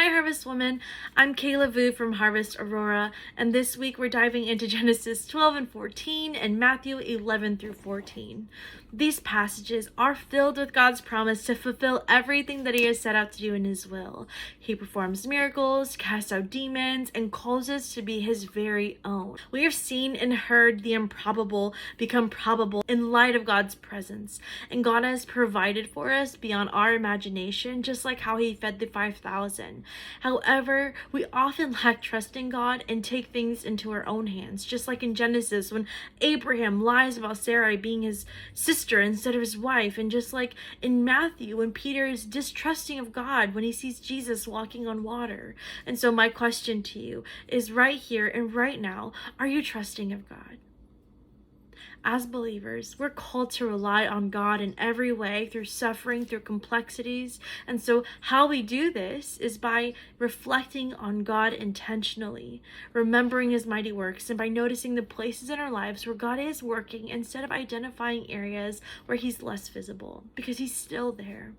Hi, Harvest Woman. I'm Kayla Vu from Harvest Aurora, and this week we're diving into Genesis 12 and 14 and Matthew 11 through 14. These passages are filled with God's promise to fulfill everything that He has set out to do in His will. He performs miracles, casts out demons, and calls us to be His very own. We have seen and heard the improbable become probable in light of God's presence, and God has provided for us beyond our imagination, just like how He fed the 5,000. However, we often lack trust in God and take things into our own hands, just like in Genesis when Abraham lies about Sarai being his sister instead of his wife, and just like in Matthew when Peter is distrusting of God when he sees Jesus walking on water. And so my question to you is right here and right now, are you trusting of God? As believers, we're called to rely on God in every way through suffering, through complexities. And so how we do this is by reflecting on God intentionally, remembering His mighty works, and by noticing the places in our lives where God is working instead of identifying areas where He's less visible, because He's still there.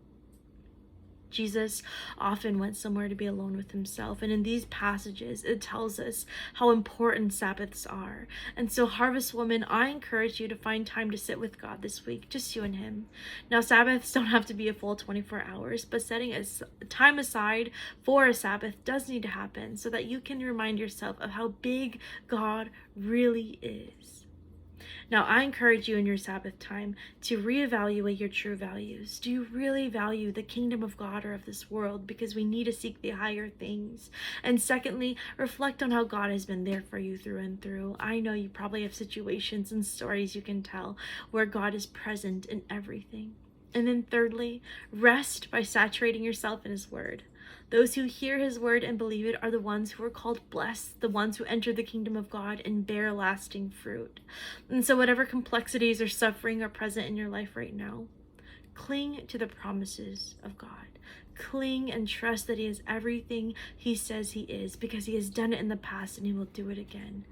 Jesus often went somewhere to be alone with Himself, and in these passages it tells us how important Sabbaths are. And so, Harvest Woman, I encourage you to find time to sit with God this week, just you and Him. Now, Sabbaths don't have to be a full 24 hours, but setting a time aside for a Sabbath does need to happen so that you can remind yourself of how big God really is. Now, I encourage you in your Sabbath time to reevaluate your true values. Do you really value the kingdom of God or of this world? Because we need to seek the higher things. And secondly, reflect on how God has been there for you through and through. I know you probably have situations and stories you can tell where God is present in everything. And then thirdly, rest by saturating yourself in His word. Those who hear His word and believe it are the ones who are called blessed, the ones who enter the kingdom of God and bear lasting fruit. And so whatever complexities or suffering are present in your life right now, cling to the promises of God. Cling and trust that He is everything He says He is, because He has done it in the past and He will do it again.